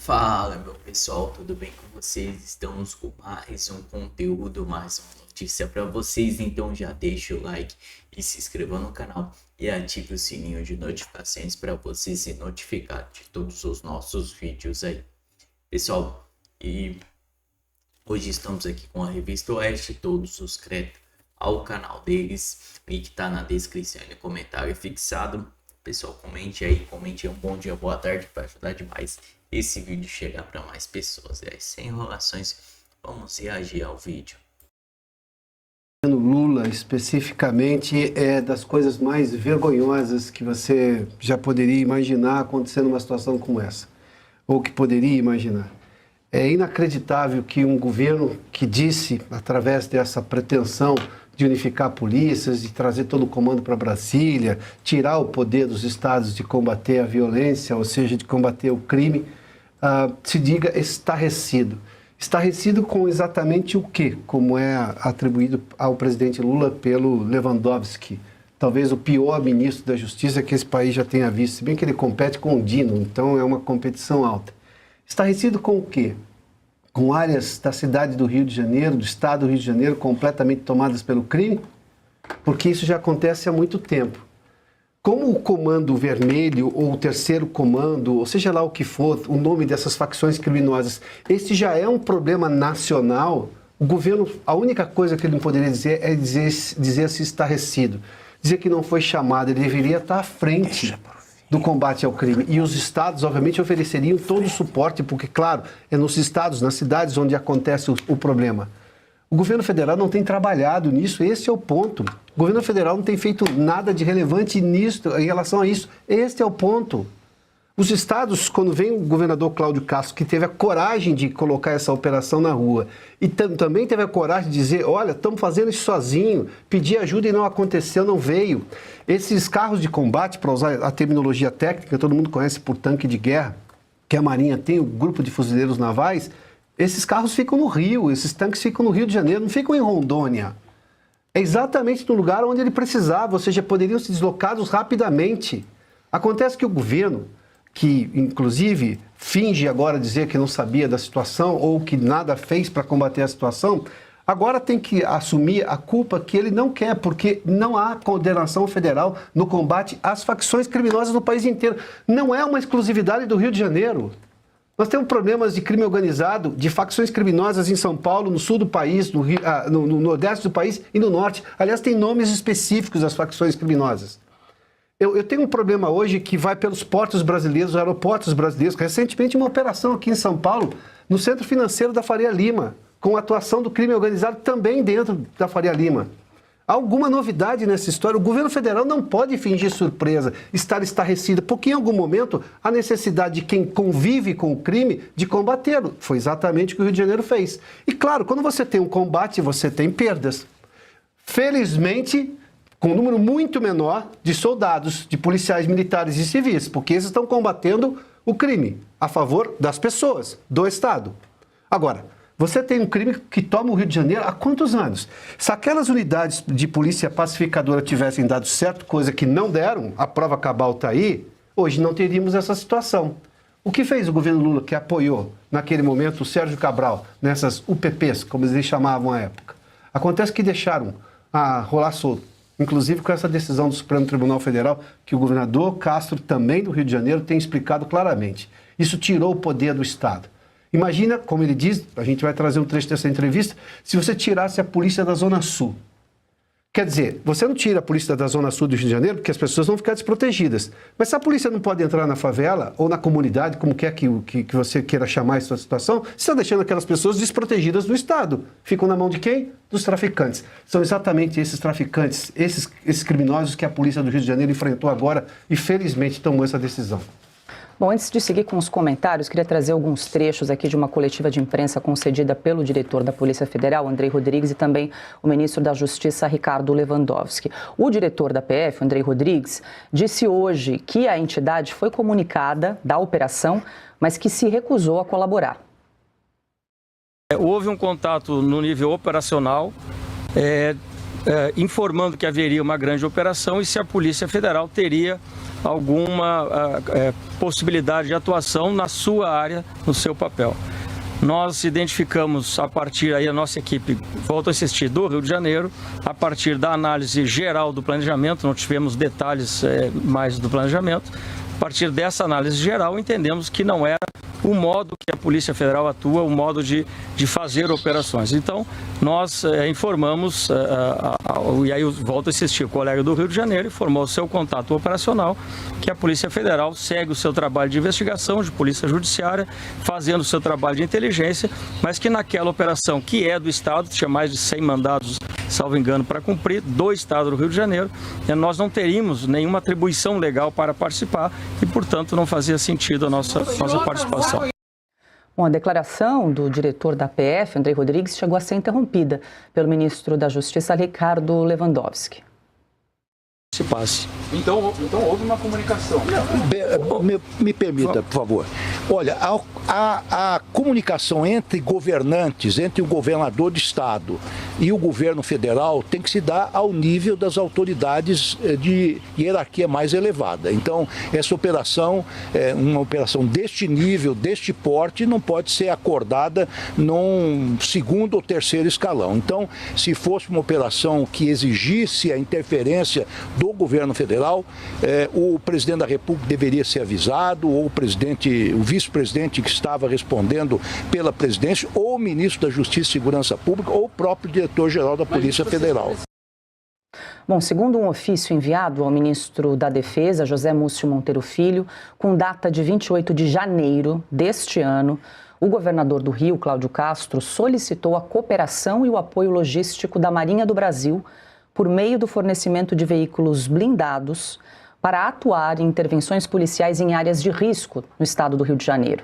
Fala, meu pessoal, tudo bem com vocês? Estamos com mais um conteúdo, mais uma notícia para vocês. Então já deixa o like e se inscreva no canal e ative o sininho de notificações para você se notificar de todos os nossos vídeos aí. Pessoal, e hoje estamos aqui com a Revista Oeste, todos os créditos ao canal deles, link tá na descrição e no comentário fixado. Pessoal, comente aí um bom dia, boa tarde, para ajudar demais esse vídeo chegar para mais pessoas. E aí, sem enrolações, vamos reagir ao vídeo. Lula, especificamente, é das coisas mais vergonhosas que você já poderia imaginar acontecer numa situação como essa, ou que poderia imaginar. É inacreditável que um governo que disse, através dessa pretensão de unificar polícias, de trazer todo o comando para Brasília, tirar o poder dos estados de combater a violência, ou seja, de combater o crime, se diga estarrecido. Estarrecido com exatamente o quê? Como é atribuído ao presidente Lula pelo Lewandowski, talvez o pior ministro da Justiça que esse país já tenha visto, se bem que ele compete com o Dino, então é uma competição alta. Estarrecido com o quê? Com áreas da cidade do Rio de Janeiro, do estado do Rio de Janeiro, completamente tomadas pelo crime? Porque isso já acontece há muito tempo. Como o Comando Vermelho, ou o Terceiro Comando, ou seja lá o que for, o nome dessas facções criminosas, esse já é um problema nacional, o governo, a única coisa que ele não poderia dizer é dizer-se estarrecido. Dizer que não foi chamado, ele deveria estar à frente do combate ao crime. E os estados, obviamente, ofereceriam todo o suporte, porque, claro, é nos estados, nas cidades onde acontece o problema. O governo federal não tem trabalhado nisso, esse é o ponto. O governo federal não tem feito nada de relevante nisso, em relação a isso. Este é o ponto. Os estados, quando vem o governador Cláudio Castro, que teve a coragem de colocar essa operação na rua, e também teve a coragem de dizer, olha, estamos fazendo isso sozinho, pedir ajuda e não aconteceu, não veio. Esses carros de combate, para usar a terminologia técnica, todo mundo conhece por tanque de guerra, que a Marinha tem, o grupo de fuzileiros navais, esses carros ficam no Rio, esses tanques ficam no Rio de Janeiro, não ficam em Rondônia. É exatamente no lugar onde ele precisava, ou seja, poderiam ser deslocados rapidamente. Acontece que o governo, que inclusive finge agora dizer que não sabia da situação ou que nada fez para combater a situação, agora tem que assumir a culpa que ele não quer, porque não há coordenação federal no combate às facções criminosas no país inteiro. Não é uma exclusividade do Rio de Janeiro. Nós temos problemas de crime organizado, de facções criminosas em São Paulo, no sul do país, no nordeste do país e no norte. Aliás, tem nomes específicos das facções criminosas. Eu tenho um problema hoje que vai pelos portos brasileiros, aeroportos brasileiros. Recentemente, uma operação aqui em São Paulo, no centro financeiro da Faria Lima, com a atuação do crime organizado também dentro da Faria Lima. Há alguma novidade nessa história? O governo federal não pode fingir surpresa, estar estarrecido, porque em algum momento há necessidade de quem convive com o crime de combatê-lo. Foi exatamente o que o Rio de Janeiro fez. E claro, quando você tem um combate, você tem perdas. Felizmente, com um número muito menor de soldados, de policiais militares e civis, porque eles estão combatendo o crime a favor das pessoas, do Estado. Agora, você tem um crime que toma o Rio de Janeiro há quantos anos? Se aquelas unidades de polícia pacificadora tivessem dado certo, coisa que não deram, a prova cabal está aí, hoje não teríamos essa situação. O que fez o governo Lula, que apoiou, naquele momento, o Sérgio Cabral, nessas UPPs, como eles chamavam à época? Acontece que deixaram rolar solto, inclusive com essa decisão do Supremo Tribunal Federal, que o governador Castro, também do Rio de Janeiro, tem explicado claramente. Isso tirou o poder do Estado. Imagina, como ele diz, a gente vai trazer um trecho dessa entrevista, se você tirasse a polícia da Zona Sul. Quer dizer, você não tira a polícia da Zona Sul do Rio de Janeiro porque as pessoas vão ficar desprotegidas. Mas se a polícia não pode entrar na favela ou na comunidade, como quer que você queira chamar essa situação, você está deixando aquelas pessoas desprotegidas do Estado. Ficam na mão de quem? Dos traficantes. São exatamente esses traficantes, esses criminosos que a polícia do Rio de Janeiro enfrentou agora e felizmente tomou essa decisão. Bom, antes de seguir com os comentários, queria trazer alguns trechos aqui de uma coletiva de imprensa concedida pelo diretor da Polícia Federal, Andrei Rodrigues, e também o ministro da Justiça, Ricardo Lewandowski. O diretor da PF, Andrei Rodrigues, disse hoje que a entidade foi comunicada da operação, mas que se recusou a colaborar. Houve um contato no nível operacional, informando que haveria uma grande operação e se a Polícia Federal teria alguma possibilidade de atuação na sua área, no seu papel. Nós identificamos a partir aí a nossa equipe, volto a assistir, do Rio de Janeiro, a partir da análise geral do planejamento, não tivemos detalhes mais do planejamento. A partir dessa análise geral, entendemos que não era o modo que a Polícia Federal atua, o modo de fazer operações. Então, nós informamos, e aí eu volto a assistir, o colega do Rio de Janeiro informou o seu contato operacional que a Polícia Federal segue o seu trabalho de investigação, de polícia judiciária, fazendo o seu trabalho de inteligência, mas que naquela operação que é do Estado, tinha mais de 100 mandados, salvo engano, para cumprir, do Estado do Rio de Janeiro, nós não teríamos nenhuma atribuição legal para participar e, portanto, não fazia sentido a nossa participação. Bom, a declaração do diretor da PF, Andrei Rodrigues, chegou a ser interrompida pelo ministro da Justiça, Ricardo Lewandowski. Se passe. Então houve uma comunicação. Me permita, por favor. Olha, a comunicação entre governantes, entre o governador de estado e o governo federal tem que se dar ao nível das autoridades de hierarquia mais elevada. Então, essa operação, uma operação deste nível, deste porte, não pode ser acordada num segundo ou terceiro escalão. Então, se fosse uma operação que exigisse a interferência do governo federal, o presidente da República deveria ser avisado, ou o vice-presidente que estava respondendo pela presidência, ou o ministro da Justiça e Segurança Pública, ou o próprio diretor-geral da Polícia Federal. Bom, segundo um ofício enviado ao ministro da Defesa, José Múcio Monteiro Filho, com data de 28 de janeiro deste ano, o governador do Rio, Cláudio Castro, solicitou a cooperação e o apoio logístico da Marinha do Brasil por meio do fornecimento de veículos blindados para atuar em intervenções policiais em áreas de risco no estado do Rio de Janeiro.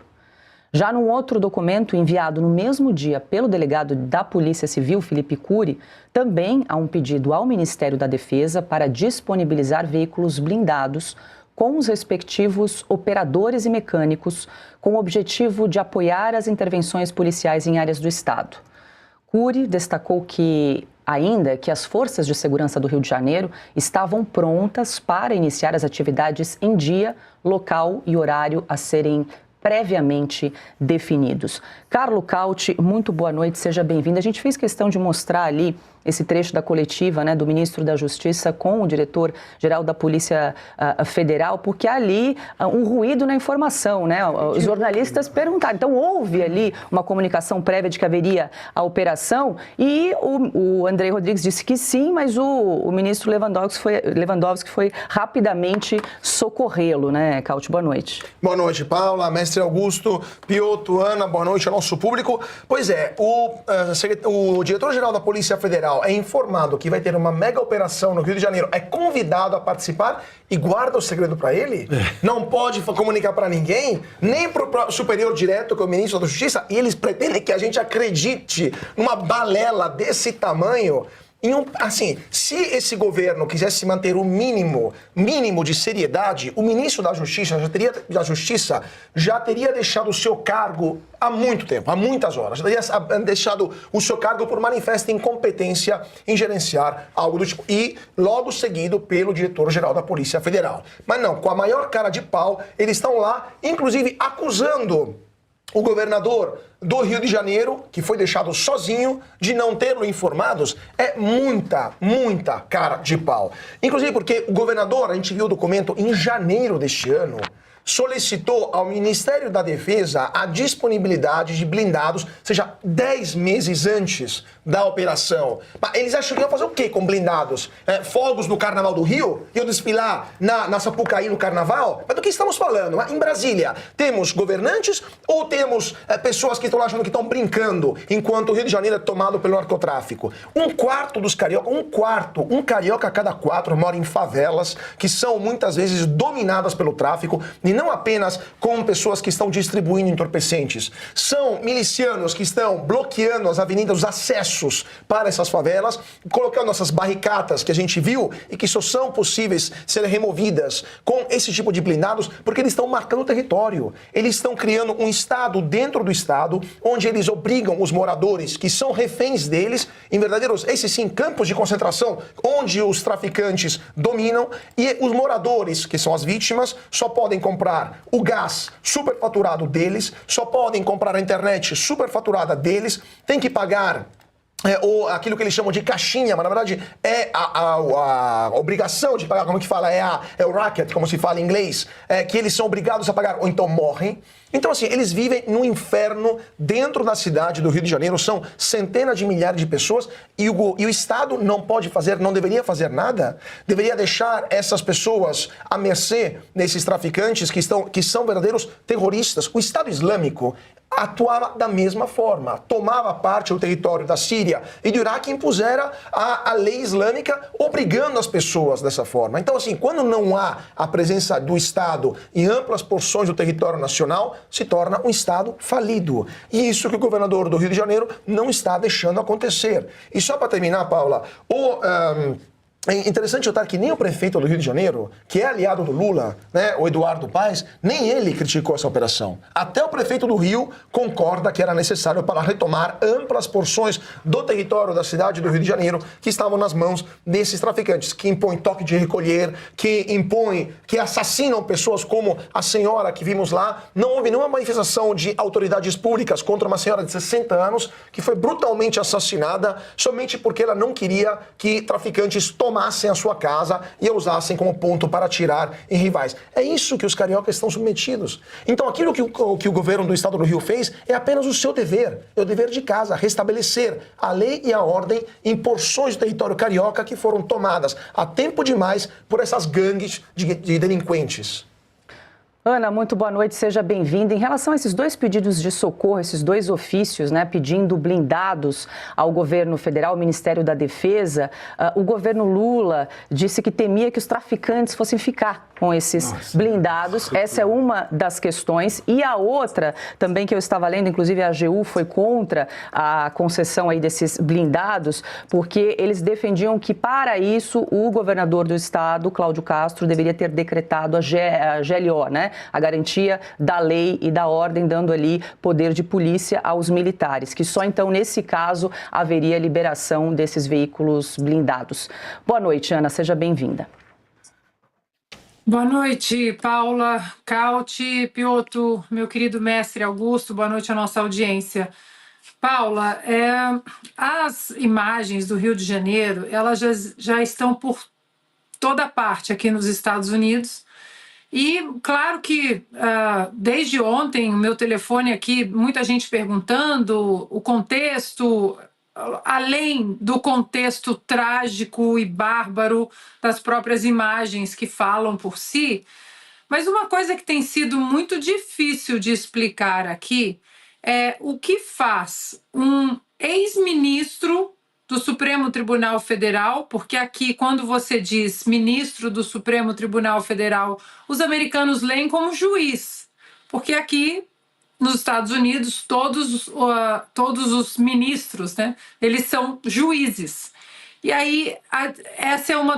Já num outro documento enviado no mesmo dia pelo delegado da Polícia Civil, Felipe Cury, também há um pedido ao Ministério da Defesa para disponibilizar veículos blindados com os respectivos operadores e mecânicos, com o objetivo de apoiar as intervenções policiais em áreas do estado. Cury destacou ainda que as forças de segurança do Rio de Janeiro estavam prontas para iniciar as atividades em dia, local e horário a serem previamente definidos. Carlo Cauti, muito boa noite, seja bem-vindo. A gente fez questão de mostrar ali esse trecho da coletiva, do ministro da Justiça com o diretor-geral da Polícia Federal, porque há ali um ruído na informação, Os jornalistas perguntaram. Então, houve ali uma comunicação prévia de que haveria a operação e o Andrei Rodrigues disse que sim, mas o ministro Lewandowski foi rapidamente socorrê-lo, Cauti? Boa noite. Boa noite, Paula, mestre Augusto, Piotr, Ana, boa noite ao nosso público. Pois é, o diretor-geral da Polícia Federal é informado que vai ter uma mega operação no Rio de Janeiro, é convidado a participar e guarda o segredo para ele? Não pode comunicar para ninguém, nem para o superior direto, que é o ministro da Justiça, e eles pretendem que a gente acredite numa balela desse tamanho. Se esse governo quisesse manter o mínimo de seriedade, o ministro da Justiça já teria deixado o seu cargo há muito tempo, há muitas horas. Já teria deixado o seu cargo por manifesta incompetência em gerenciar algo do tipo. E logo seguido pelo diretor-geral da Polícia Federal. Mas não, com a maior cara de pau, eles estão lá, inclusive acusando o governador do Rio de Janeiro, que foi deixado sozinho, de não tê-lo informados, é muita cara de pau. Inclusive porque o governador, a gente viu o documento em janeiro deste ano, solicitou ao Ministério da Defesa a disponibilidade de blindados, seja 10 meses antes da operação. Mas eles acham que iam fazer o quê com blindados? Fogos no Carnaval do Rio? Iam desfilar na Sapucaí no Carnaval? Mas do que estamos falando? Em Brasília, temos governantes ou temos pessoas que estão lá achando que estão brincando enquanto o Rio de Janeiro é tomado pelo narcotráfico? Um quarto dos cariocas, um carioca a cada 4 mora em favelas que são muitas vezes dominadas pelo tráfico e não apenas com pessoas que estão distribuindo entorpecentes. São milicianos que estão bloqueando as avenidas, os acessos para essas favelas, colocando essas barricadas que a gente viu e que só são possíveis serem removidas com esse tipo de blindados, porque eles estão marcando o território. Eles estão criando um estado dentro do estado, onde eles obrigam os moradores que são reféns deles, em verdadeiros, esses sim, campos de concentração, onde os traficantes dominam, e os moradores, que são as vítimas, só podem comprar o gás superfaturado deles, só podem comprar a internet superfaturada deles, tem que pagar ou aquilo que eles chamam de caixinha, mas na verdade é a obrigação de pagar, como que fala, é o racket, como se fala em inglês, que eles são obrigados a pagar, ou então morrem. Então assim, eles vivem num inferno dentro da cidade do Rio de Janeiro, são centenas de milhares de pessoas e o Estado não pode fazer, não deveria fazer nada, deveria deixar essas pessoas à mercê desses traficantes que são verdadeiros terroristas. O Estado Islâmico atuava da mesma forma, tomava parte do território da Síria e do Iraque e impusera a lei islâmica obrigando as pessoas dessa forma. Então assim, quando não há a presença do Estado em amplas porções do território nacional, se torna um Estado falido. E isso que o governador do Rio de Janeiro não está deixando acontecer. E só para terminar, Paula, é interessante notar que nem o prefeito do Rio de Janeiro, que é aliado do Lula, né, o Eduardo Paes, nem ele criticou essa operação. Até o prefeito do Rio concorda que era necessário para retomar amplas porções do território da cidade do Rio de Janeiro que estavam nas mãos desses traficantes, que impõem toque de recolher, que assassinam pessoas como a senhora que vimos lá. Não houve nenhuma manifestação de autoridades públicas contra uma senhora de 60 anos que foi brutalmente assassinada somente porque ela não queria que traficantes tomassem a sua casa e a usassem como ponto para atirar em rivais. É isso que os cariocas estão submetidos. Então aquilo que o governo do estado do Rio fez é apenas o seu dever, é o dever de casa, restabelecer a lei e a ordem em porções do território carioca que foram tomadas há tempo demais por essas gangues de delinquentes. Ana, muito boa noite, seja bem-vinda. Em relação a esses dois pedidos de socorro, esses dois ofícios, né, pedindo blindados ao governo federal, ao Ministério da Defesa, o governo Lula disse que temia que os traficantes fossem ficar com esses blindados. Essa é uma das questões. E a outra, também que eu estava lendo, inclusive a AGU foi contra a concessão aí desses blindados, porque eles defendiam que, para isso, o governador do estado, Cláudio Castro, deveria ter decretado a GLO, né? A garantia da lei e da ordem, dando ali poder de polícia aos militares, que só então, nesse caso, haveria liberação desses veículos blindados. Boa noite, Ana, seja bem-vinda. Boa noite, Paula, Cauti, Piotr, meu querido mestre Augusto, boa noite à nossa audiência. Paula, as imagens do Rio de Janeiro, elas já estão por toda parte aqui nos Estados Unidos. E claro que desde ontem, o meu telefone aqui, muita gente perguntando o contexto, além do contexto trágico e bárbaro das próprias imagens que falam por si. Mas uma coisa que tem sido muito difícil de explicar aqui é o que faz um ex-ministro do Supremo Tribunal Federal, porque aqui, quando você diz ministro do Supremo Tribunal Federal, os americanos leem como juiz, porque aqui, nos Estados Unidos, todos os ministros, né, eles são juízes. E aí, essa é uma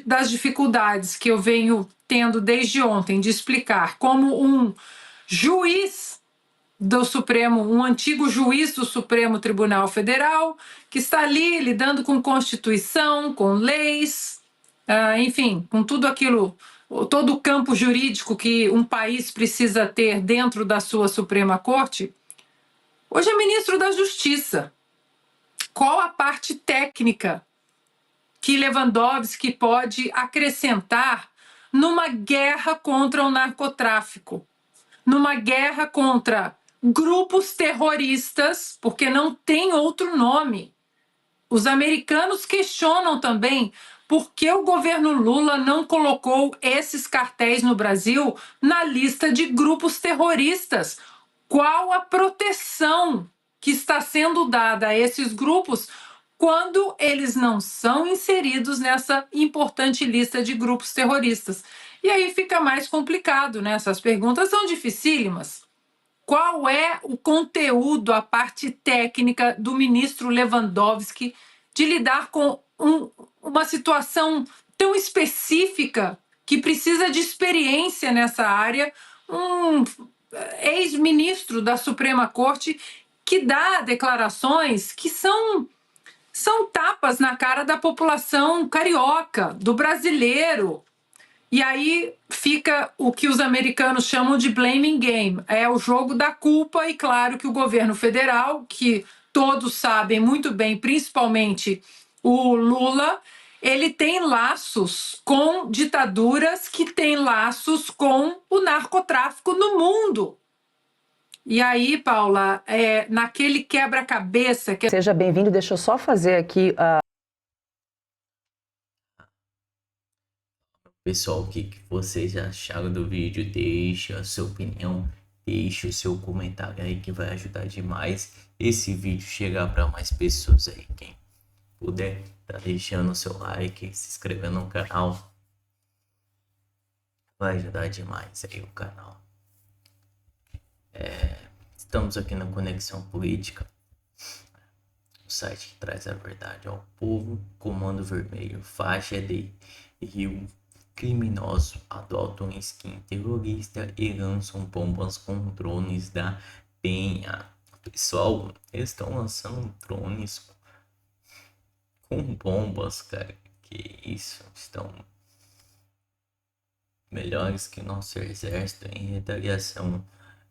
das dificuldades que eu venho tendo desde ontem, de explicar como um juiz do Supremo, um antigo juiz do Supremo Tribunal Federal, que está ali lidando com Constituição, com leis, enfim, com tudo aquilo, todo o campo jurídico que um país precisa ter dentro da sua Suprema Corte, hoje é ministro da Justiça. Qual a parte técnica que Lewandowski pode acrescentar numa guerra contra o narcotráfico, numa guerra contra grupos terroristas, porque não tem outro nome? Os americanos questionam também por que o governo Lula não colocou esses cartéis no Brasil na lista de grupos terroristas. Qual a proteção que está sendo dada a esses grupos quando eles não são inseridos nessa importante lista de grupos terroristas? E aí fica mais complicado, né? Essas perguntas são dificílimas. Qual é o conteúdo, a parte técnica do ministro Lewandowski de lidar com uma situação tão específica que precisa de experiência nessa área, um ex-ministro da Suprema Corte que dá declarações que são tapas na cara da população carioca, do brasileiro. E aí fica o que os americanos chamam de blaming game. É o jogo da culpa, e claro que o governo federal, que todos sabem muito bem, principalmente o Lula, ele tem laços com ditaduras que têm laços com o narcotráfico no mundo. E aí, Paula, naquele quebra-cabeça... Seja bem-vindo, deixa eu só fazer aqui... Pessoal, o que vocês acharam do vídeo? Deixe a sua opinião, deixe o seu comentário aí que vai ajudar demais esse vídeo chegar para mais pessoas aí. Quem puder, tá deixando o seu like, se inscrevendo no canal, vai ajudar demais aí o canal. Estamos aqui na Conexão Política, o site que traz a verdade ao povo. Comando Vermelho, faixa de Rio. Criminosos adotam skin terrorista e lançam bombas com drones da Penha. Pessoal, eles estão lançando drones com bombas, cara. Que isso, estão melhores que nosso exército em retaliação.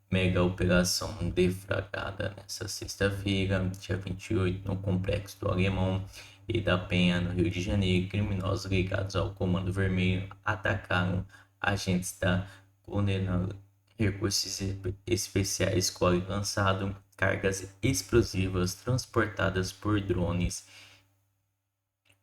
Mega operação deflagrada nessa sexta-feira, dia 28, no Complexo do Alemão e da Penha, no Rio de Janeiro. Criminosos ligados ao Comando Vermelho atacaram agentes da condenada. Recursos especiais colhem lançado cargas explosivas transportadas por drones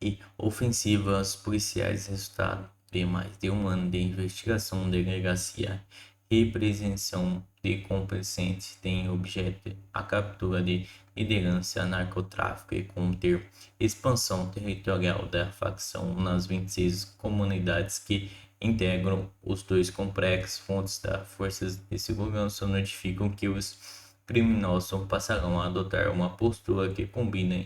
e ofensivas policiais. Resultado de mais de um ano de investigação. Delegacia e prevenção de comparecentes tem objeto a captura de liderança narcotráfico e conter expansão territorial da facção nas 26 comunidades que integram os dois complexos. Fontes das forças de segurança notificam que os criminosos passarão a adotar uma postura que combina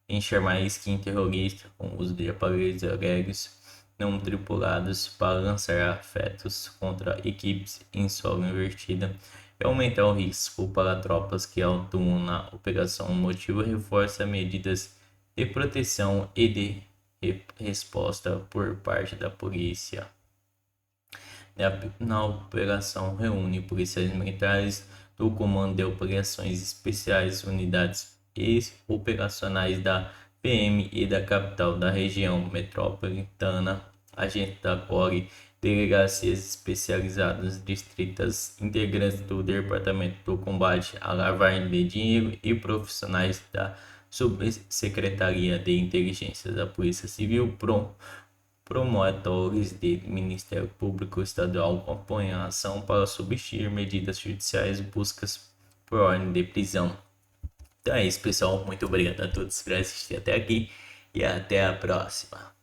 em chamar skin terrorista com o uso de aparelhos aéreos não tripulados para lançar afetos contra equipes em solo invertida e aumentar o risco para tropas que atuam na operação. O motivo reforça medidas de proteção e de resposta por parte da polícia. Na operação reúne policiais militares do Comando de Operações Especiais, unidades operacionais da PM e da capital da região metropolitana, agentes da CORE, delegacias especializadas distritas, integrantes do Departamento do Combate à Lavagem de Dinheiro e profissionais da Subsecretaria de Inteligência da Polícia Civil, promotores do Ministério Público Estadual apoiam a ação para substituir medidas judiciais buscas por ordem de prisão. Então é isso, pessoal. Muito obrigado a todos por assistir até aqui e até a próxima.